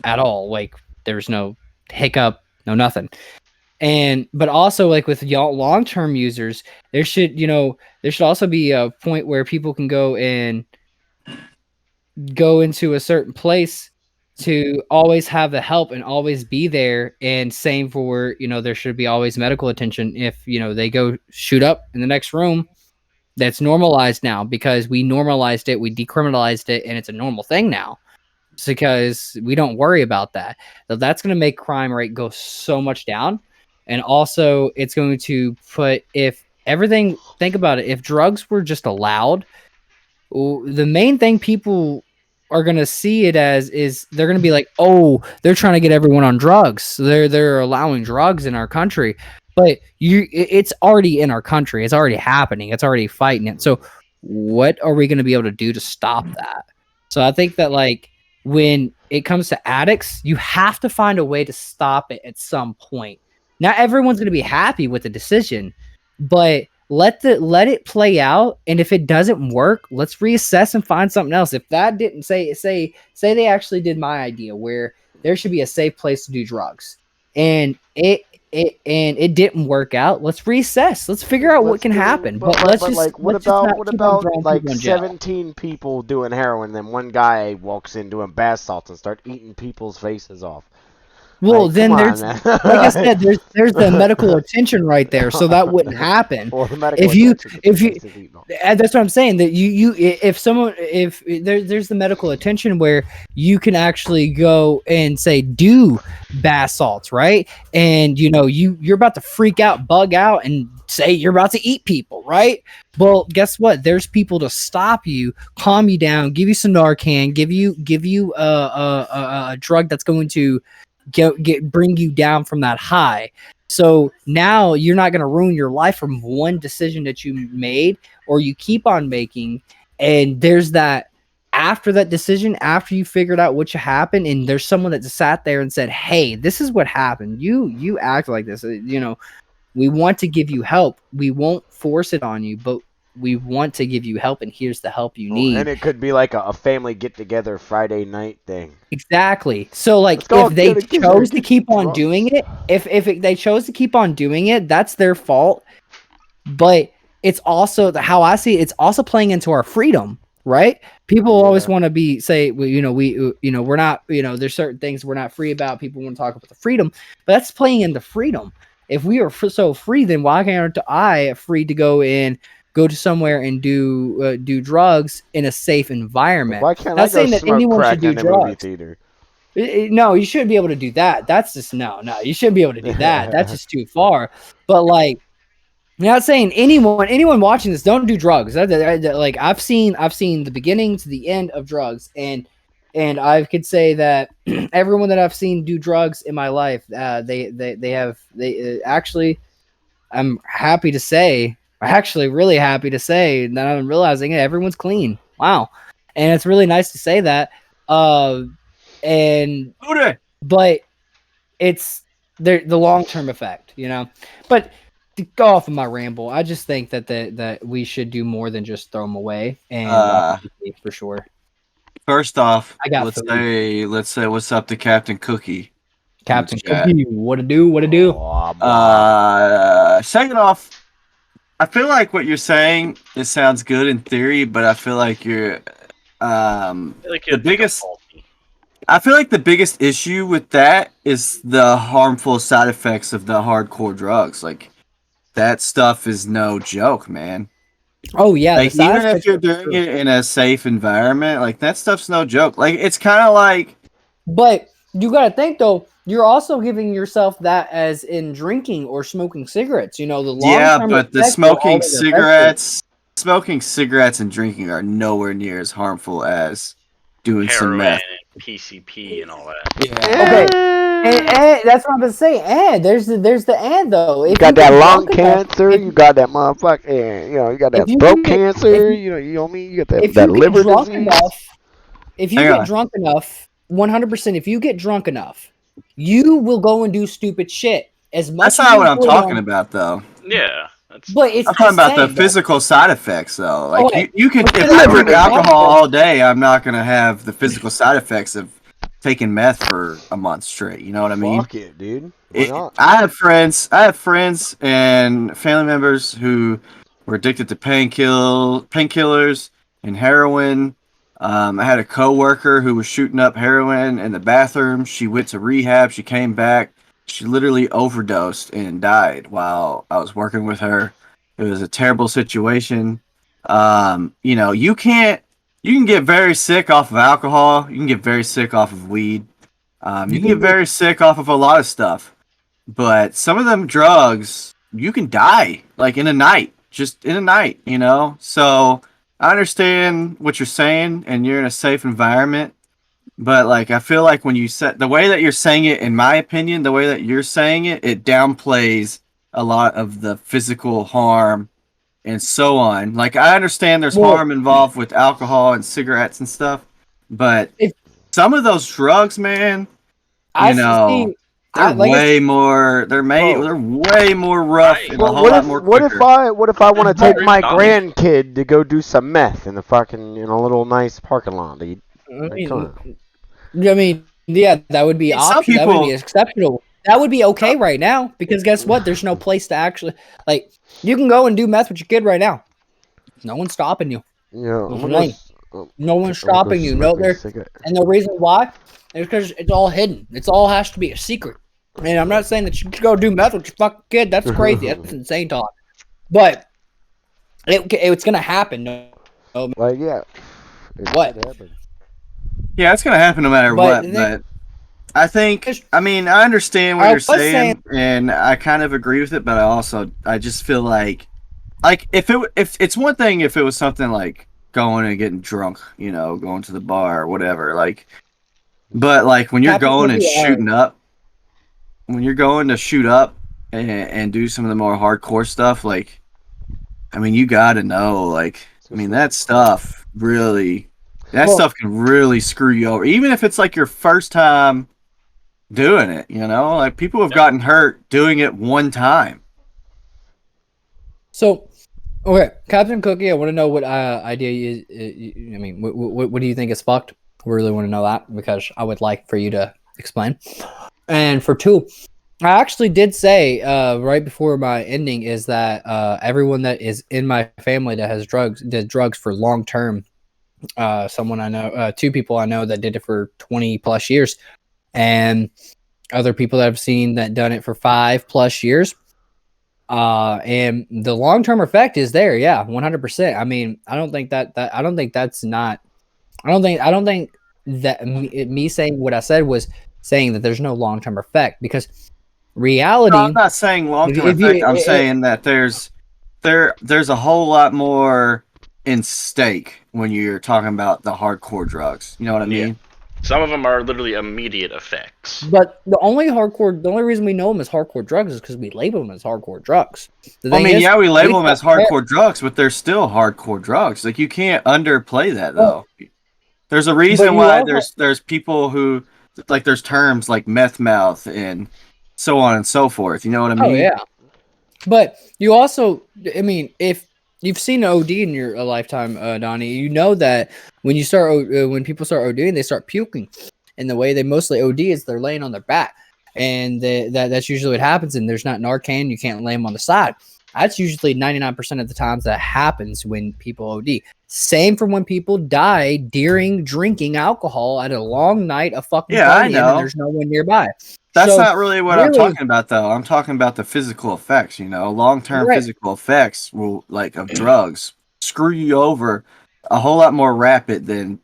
at all. Like there was no hiccup, no nothing. But also like with y'all long-term users, there should also be a point where people can go into a certain place to always have the help and always be there. And same for, there should be always medical attention. If, they go shoot up in the next room, that's normalized now because we normalized it, we decriminalized it, and it's a normal thing now. It's because we don't worry about that. So that's going to make crime rate go so much down. And also it's going to put, think about it, if drugs were just allowed, the main thing people are going to see it as is they're going to be like, oh, they're trying to get everyone on drugs. So they're allowing drugs in our country. But it's already in our country. It's already happening. It's already fighting it. So what are we going to be able to do to stop that? So I think that like when it comes to addicts, you have to find a way to stop it at some point. Not everyone's going to be happy with the decision, but let it play out. And if it doesn't work, let's reassess and find something else. If that didn't say they actually did my idea where there should be a safe place to do drugs, and it didn't work out, let's reassess. Let's figure out what can happen. But what about like 17 people doing heroin, and then one guy walks in doing bath salts and start eating people's faces off? Well, like, then there's, like I said, there's the medical attention right there, so that wouldn't happen. Well, the if you, that's what I'm saying. That if there's the medical attention where you can actually go and say do bath salts, right? And you're about to freak out, bug out, and say you're about to eat people, right? Well, guess what? There's people to stop you, calm you down, give you some Narcan, give you a drug that's going to bring you down from that high. So now you're not going to ruin your life from one decision that you made or you keep on making. And there's that after that decision, after you figured out what happened, and there's someone that sat there and said, hey, this is what happened. You act like this. We want to give you help. We won't force it on you, but we want to give you help, and here's the help you need. And it could be like a family get-together Friday night thing. Exactly. So, like, if they chose to keep on doing it, if they chose to keep on doing it, that's their fault. But it's also, how I see it, it's also playing into our freedom, right? People always want to say, well, we're not, there's certain things we're not free about. People want to talk about the freedom, but that's playing into freedom. If we are so free, then why can't I free to go to somewhere and do drugs in a safe environment? Why can't Not I saying go that anyone should do in a movie drugs. theater? No, you shouldn't be able to do that. That's just no. You shouldn't be able to do that. That's just too far. But like, I'm not saying anyone watching this don't do drugs. Like I've seen the beginning to the end of drugs, and I could say that everyone that I've seen do drugs in my life, they actually, I'm happy to say. Actually really happy to say that I'm realizing it. Everyone's clean. Wow. And it's really nice to say that. But it's the long-term effect, But to go off of my ramble, I just think that we should do more than just throw them away, and for sure. First off, I got let's say what's up to Captain Cookie. Captain chat. Cookie, what to do? What to do? Second off, I feel like what you're saying, it sounds good in theory, but I feel like you're the biggest. I feel like the biggest issue with that is the harmful side effects of the hardcore drugs. Like that stuff is no joke, man. Oh yeah, Like even if you're doing it in a safe environment, like that stuff's no joke. Like it's kind of like. But you gotta think though, you're also giving yourself that as in drinking or smoking cigarettes. You know the long-term but the effects are smoking always cigarettes and drinking are nowhere near as harmful as doing some Heroin meth. and PCP and all that. Yeah. Okay, and that's what I'm gonna say. And there's the and though. If You got that get lung drunk enough- cancer. You got that motherfucker. You know, you got that If you throat get- cancer. You know what I mean. You got if that you liver get drunk disease. enough, if you Hang get on. drunk enough, 100%. If you get drunk enough, you will go and do stupid shit. As much. That's as not you what I'm enjoy talking them, about, though. Yeah, that's But it's I'm talking about the same, though. physical side effects, though. Like Okay. you can, But if then I liver drink disease. alcohol all day, I'm not gonna have the physical side effects of taking meth for a month straight. You know what I mean? Fuck it, dude. Why not? I have friends and family members who were addicted to painkillers and heroin. I had a coworker who was shooting up heroin in the bathroom. She went to rehab. She came back. She literally overdosed and died while I was working with her. It was a terrible situation. You can get very sick off of alcohol. You can get very sick off of weed. You can get very sick off of a lot of stuff. But some of them drugs, you can die like in a night, just in a night, you know? So I understand what you're saying and you're in a safe environment. But like, I feel like when you set the way that you're saying it, in my opinion, the way that you're saying it, it downplays a lot of the physical harm and so on. Like, I understand there's harm involved with alcohol and cigarettes and stuff, but some of those drugs, man, they're way more rough and a whole lot more What quicker. if I want to take my Tommy. grandkid to go do some meth in a little nice parking lot, dude? Like, come on. I mean, yeah, that would be Some option. That would people- be acceptable. That would be okay right now because guess what? There's no place to actually like. You can go and do meth with your kid right now. No one's stopping you. Yeah, That's the thing. No one's stopping you. No, there. And the reason why is because it's all hidden. It's all has to be a secret. And I'm not saying that you should go do meth with your fucking kid. That's crazy. That's insane talk. But it's gonna happen. Like, yeah. What? Yeah, it's gonna happen no matter But what. But I think, I understand what I you're was saying, and I kind of agree with it. But I just feel like if it's one thing if it was something like going and getting drunk, going to the bar or whatever, but like when you're going and shooting up, and do some of the more hardcore stuff, you gotta know, that stuff really. Stuff can really screw you over, even if it's like your first time doing it. Like people have gotten hurt doing it one time. So, okay, Captain Cookie, I want to know what idea what do you think is fucked? We really want to know that because I would like for you to explain. And for two, I actually did say right before my ending is that everyone that is in my family that has did drugs for long term. Someone I know, two people I know that did it for 20 plus years, and other people that I've seen that done it for 5+ years. And the long term effect is there, yeah, 100%. I mean, I don't think that me saying what I said was saying that there's no long term effect because reality. No, I'm not saying long term effect. I'm saying that there's a whole lot more in stake when you're talking about the hardcore drugs. You know what I mean? Yeah. Some of them are literally immediate effects. But the only reason we know them as hardcore drugs is because we label them as hardcore drugs. We label them as hardcore drugs, but they're still hardcore drugs. Like you can't underplay that though. There's a reason why there's people who there's terms like meth mouth and so on and so forth. You know what I mean? Oh yeah. But you also, if You've seen OD in your lifetime, Donnie. You know that when you start, when people start ODing, they start puking, and the way they mostly OD is they're laying on their back, and that's usually what happens. And there's not Narcan, you can't lay them on the side. That's usually 99% of the times that happens when people OD. Same for when people die during drinking alcohol at a long night of fucking I partying, know. and there's no one nearby. That's So, not really what I'm talking about, though. I'm talking about the physical effects. Long-term Right. physical effects will of drugs screw you over a whole lot more rapid than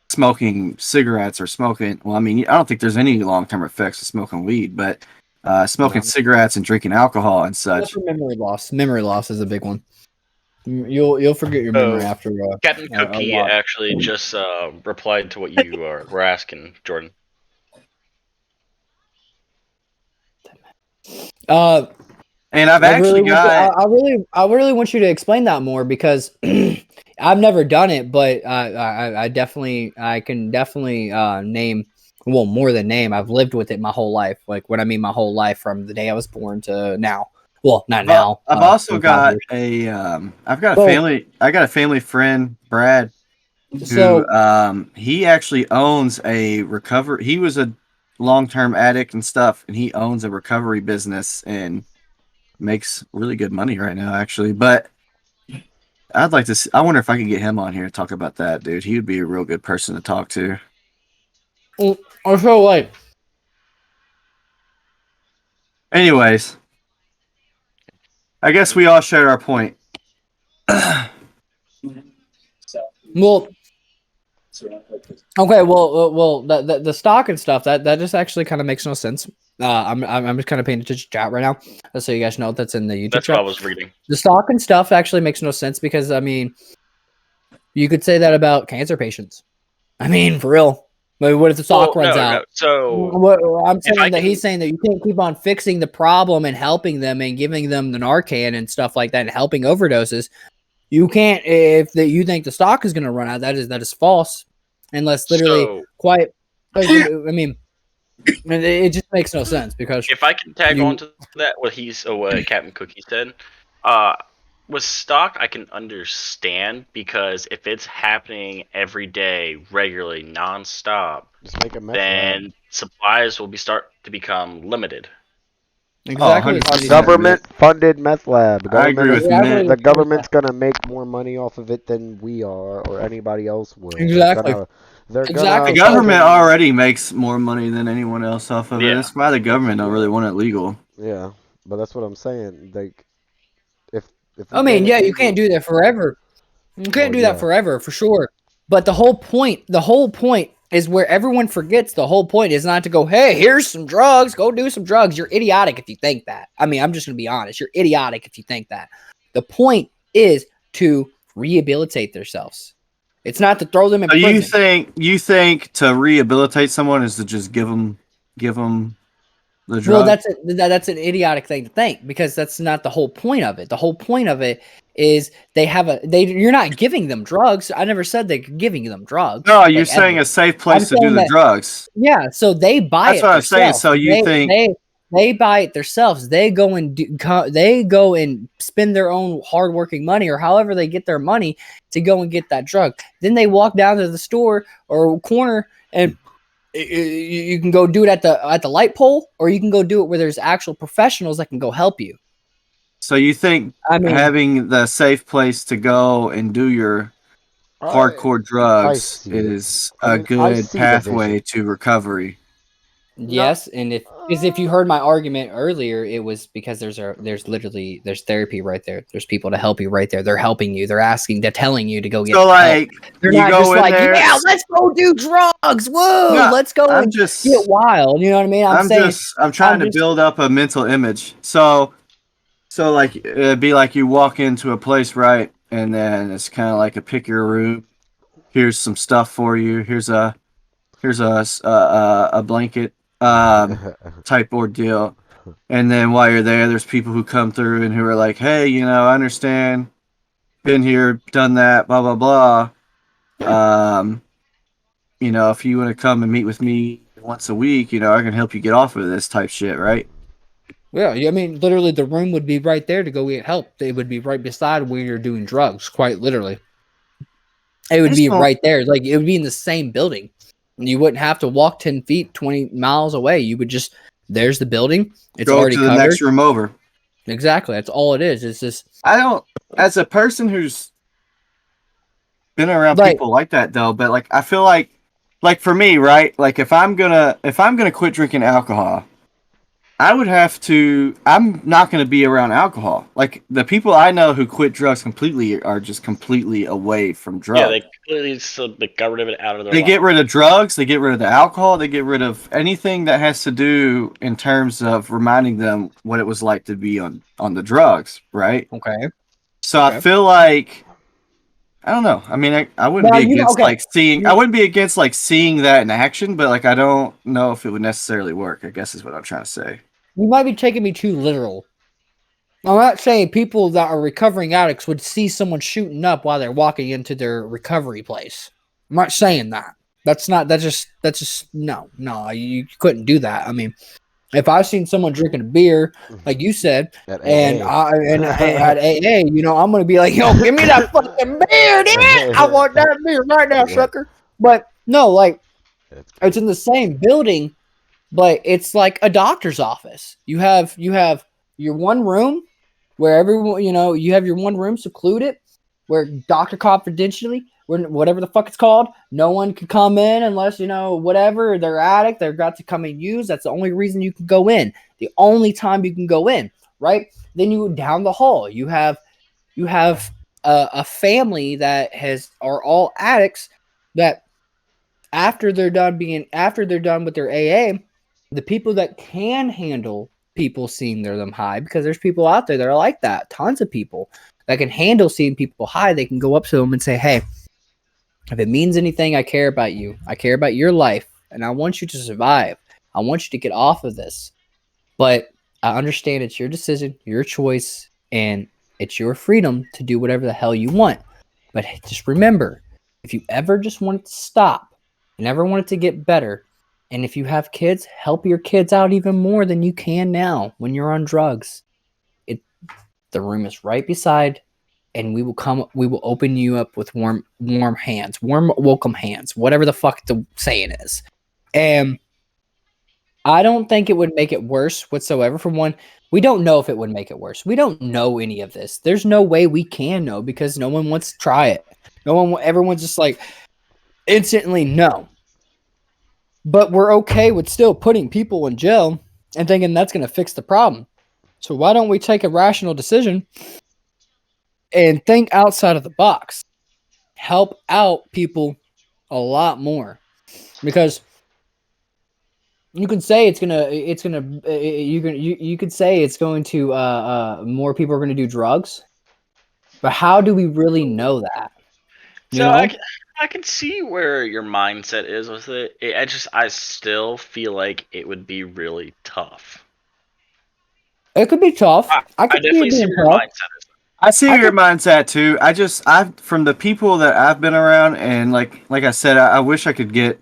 smoking cigarettes or smoking. Well, I mean, I don't think there's any long-term effects of smoking weed, but smoking cigarettes and drinking alcohol and such. Except for memory loss. Memory loss is a big one. You'll forget your memory after. Captain Cookie actually just replied to what you were asking, Jordan. And I really want you to explain that more because I've never done it, but I can definitely name. Well, more than name, I've lived with it my whole life. Like what I mean, my whole life from the day I was born to now. Well, not now. I've also got I've got a family friend, Brad, who he actually owns a recovery. He was a long-term addict and stuff, and he owns a recovery business and makes really good money right now, actually. But I'd like to. I wonder if I can get him on here to talk about that, dude. He would be a real good person to talk to. I feel like. Anyways, I guess we all share our point. Well, okay. Well, the stock and stuff that just actually kind of makes no sense. I'm just kind of paying attention to chat right now, so you guys know that's in the YouTube. That's chat. what I was reading. The stock and stuff actually makes no sense because I mean, you could say that about cancer patients. I mean, for real. But what if the stock runs out? No. So I'm saying that he's saying that you can't keep on fixing the problem and helping them and giving them the Narcan and stuff like that and helping overdoses. You can't if you think the stock is going to run out. That is false, unless literally I mean, it just makes no sense because if I can tag on to that, what Captain Cookie said, with stock, I can understand because if it's happening every day, regularly, nonstop, then supplies will start to become limited. Exactly. A government-funded meth lab. I agree with Mitt. The government's gonna make more money off of it than we are or anybody else will. Exactly. The government already makes more money than anyone else off of it. That's why the government don't really want it legal. Yeah, but that's what I'm saying. Like, if I mean, yeah, you can't do that forever. You can't do that forever, for sure. But the whole point is where everyone forgets. The whole point is not to go, hey, here's some drugs. Go do some drugs. You're idiotic if you think that. I mean, I'm just going to be honest. You're idiotic if you think that. The point is to rehabilitate themselves. It's not to throw them in prison. You think to rehabilitate someone is to just give them the drug? Well, that's an idiotic thing to think because that's not the whole point of it. The whole point of it is you're not giving them drugs. I never said they're giving them drugs. No, you're saying a safe place to do the drugs. Yeah, so they buy it. That's what I'm saying. So you think they buy it themselves. They go and spend their own hardworking money or however they get their money to go and get that drug. Then they walk down to the store or corner and you can go do it at the light pole, or you can go do it where there's actual professionals that can go help you. So you think having the safe place to go and do your hardcore drugs is a good pathway to recovery? Yes, and if you heard my argument earlier, it was because there's therapy right there. There's people to help you right there. They're helping you. They're telling you to go get. So like, they're not just like, yeah, let's go do drugs. Whoa, let's go and get wild. You know what I mean? I'm trying to build up a mental image. So like it'd be like you walk into a place, right? And then it's kind of like a pick your room. Here's some stuff for you. Here's a blanket. Type ordeal, and then while you're there's people who come through and who are like, hey, I understand, been here, done that, blah blah blah. If you want to come and meet with me once a week, I can help you get off of this type shit, right? Yeah, I mean, literally, the room would be right there to go get help. They would be right beside where you're doing drugs, quite literally. It would be right there. Like, it would be in the same building. You wouldn't have to walk 10 feet, 20 miles away. You would just, there's the building. It's Go already to the covered. next room over. Exactly. That's all it is. It's just. I don't, as a person who's been around people like that though, but like I feel like for me, right? Like if I'm gonna quit drinking alcohol, I'm not gonna be around alcohol. Like the people I know who quit drugs completely are just completely away from drugs. Yeah, they completely they got rid of it out of their They life. get rid of drugs, they get rid of the alcohol, they get rid of anything that has to do in terms of reminding them what it was like to be on the drugs, right? Okay. So I feel like I don't know. I mean, I wouldn't be against I wouldn't be against like seeing that in action, but like I don't know if it would necessarily work. I guess is what I'm trying to say. You might be taking me too literal. I'm not saying people that are recovering addicts would see someone shooting up while they're walking into their recovery place. I'm not saying that. That's just no. You couldn't do that. I mean, if I've seen someone drinking a beer, like you said, and at AA, you know, I'm gonna be like, yo, give me that fucking beer, dude. I want that beer right now, sucker. But no, like it's in the same building, but it's like a doctor's office. You have your one room where everyone, you know, you have your one room secluded where doctor confidentially, whatever the fuck it's called, no one can come in unless, you know, whatever, they're addict, they've got to come and use. That's the only reason you can go in. The only time you can go in, right? Then you go down the hall. You have a family that are all addicts that after they're done with their AA, the people that can handle people seeing them high, because there's people out there that are like that, tons of people that can handle seeing people high. They can go up to them and say, hey, if it means anything, I care about you. I care about your life, and I want you to survive. I want you to get off of this. But I understand it's your decision, your choice, and it's your freedom to do whatever the hell you want. But just remember, if you ever just want it to stop, and ever want it to get better, and if you have kids, help your kids out even more than you can now when you're on drugs. The room is right beside, and we will open you up with warm hands, warm welcome hands, whatever the fuck the saying is. And I don't think it would make it worse whatsoever. For one, we don't know if it would make it worse. We don't know any of this. There's no way we can know because no one wants to try it. Everyone's just like instantly no. But we're okay with still putting people in jail and thinking that's going to fix the problem. So why don't we take a rational decision and think outside of the box? Help out people a lot more. Because you can say you could say it's going to more people are going to do drugs. But how do we really know that? I can see where your mindset is with it. I still feel like it would be really tough. It could be tough. I definitely see where your mindset is. I see your mindset too. From the people that I've been around, and like I said, I wish I could get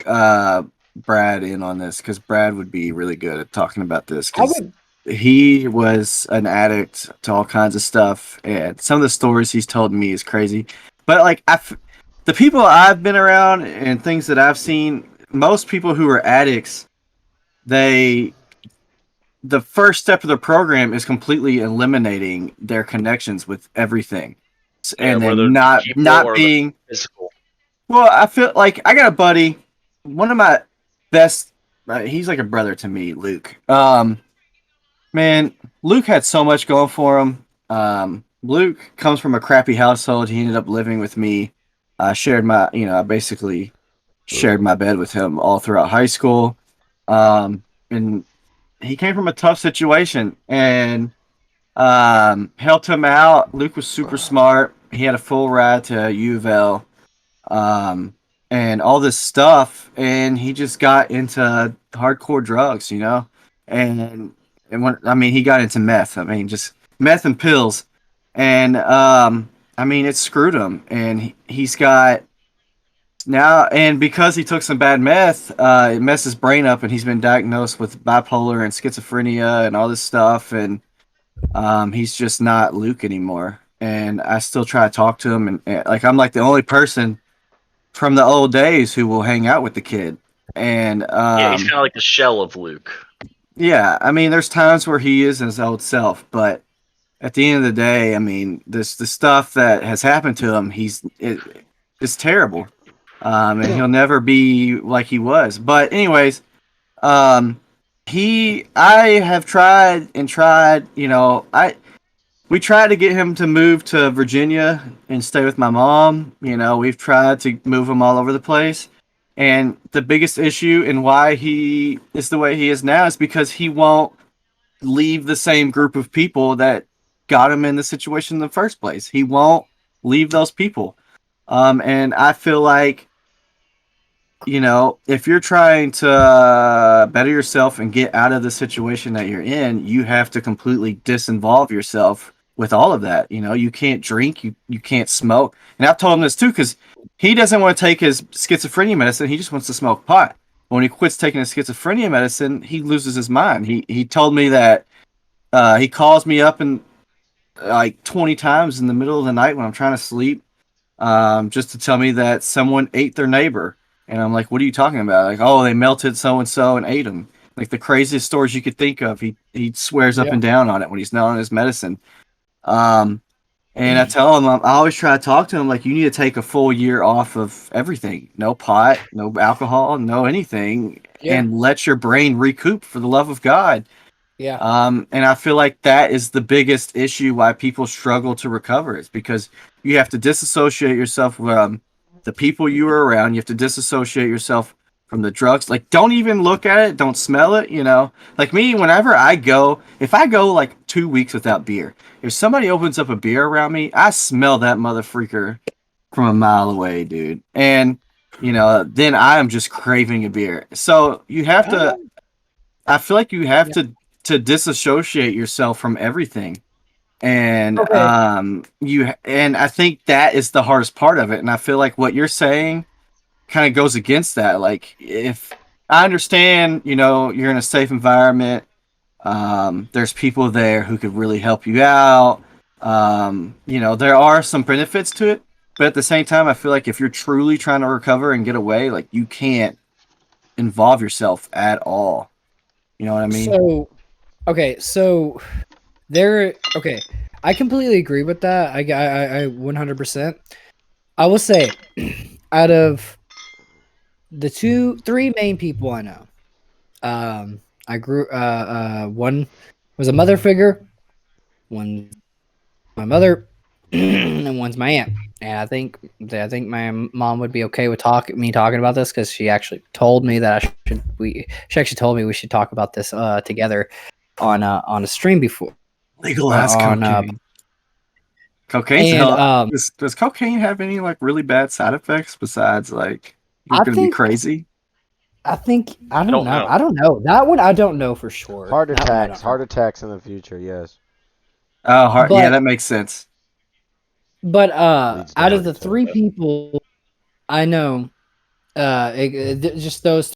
Brad in on this because Brad would be really good at talking about this because he was an addict to all kinds of stuff, and some of the stories he's told me is crazy. But like the people I've been around and things that I've seen, most people who are addicts, the first step of the program is completely eliminating their connections with everything, and then not being physical. Well, I feel like I got a buddy, one of my best. He's like a brother to me, Luke. Man, Luke had so much going for him. Luke comes from a crappy household. He ended up living with me. I basically shared my bed with him all throughout high school. And he came from a tough situation and helped him out. Luke was super smart. He had a full ride to U of L and all this stuff. And he just got into hardcore drugs, you know? And he got into meth. Just meth and pills. And, it screwed him. And he's got now, and because he took some bad meth, it messed his brain up, and he's been diagnosed with bipolar and schizophrenia and all this stuff, and he's just not Luke anymore. And I still try to talk to him, and like I'm like the only person from the old days who will hang out with the kid. And Yeah, he's kind of like the shell of Luke. yeah, I mean, there's times where he is his old self, but at the end of the day, I mean, the stuff that has happened to him, it's terrible, and he'll never be like he was. But anyways, um, I have tried and tried. We tried to get him to move to Virginia and stay with my mom. We've tried to move him all over the place. And the biggest issue and why he is the way he is now is because he won't leave the same group of people that got him in the situation in the first place. He won't leave those people. And I feel like, if you're trying to better yourself and get out of the situation that you're in, you have to completely disinvolve yourself with all of that. You can't drink, you can't smoke. And I've told him this too, because he doesn't want to take his schizophrenia medicine. He just wants to smoke pot. When he quits taking his schizophrenia medicine, he loses his mind. He told me that he calls me up and like 20 times in the middle of the night when I'm trying to sleep, just to tell me that someone ate their neighbor. And I'm like, what are you talking about? Like, oh, they melted so and so and ate him. Like the craziest stories you could think of. He swears up and down on it when he's not on his medicine. And I tell him, I always try to talk to him like, you need to take a full year off of everything. No pot, no alcohol, no anything, and let your brain recoup, for the love of God. Yeah. And I feel like that is the biggest issue why people struggle to recover. It's because you have to disassociate yourself from the people you were around. You have to disassociate yourself from the drugs. Like, don't even look at it. Don't smell it. Like me, whenever if I go like 2 weeks without beer, if somebody opens up a beer around me, I smell that motherfreaker from a mile away, dude. And, then I am just craving a beer. So you have to, I feel like you have to disassociate yourself from everything. And and I think that is the hardest part of it. And I feel like what you're saying kind of goes against that. Like, if I understand, you're in a safe environment, there's people there who could really help you out. There are some benefits to it, but at the same time, I feel like if you're truly trying to recover and get away, like, you can't involve yourself at all. You know what I mean? So I completely agree with that. I 100%. I will say, out of the three main people I know, I grew. One was a mother figure, one my mother, and one's my aunt. And I think my mom would be okay with me talking about this, because she actually told me that she actually told me we should talk about this together on a stream before. Legalize cocaine. Cocaine's hell. Does cocaine have any like really bad side effects besides like you're gonna be crazy? I don't know. I don't know. That one I don't know for sure. Heart attacks in the future, yes. Oh, yeah, that makes sense. But out of the three people I know, just those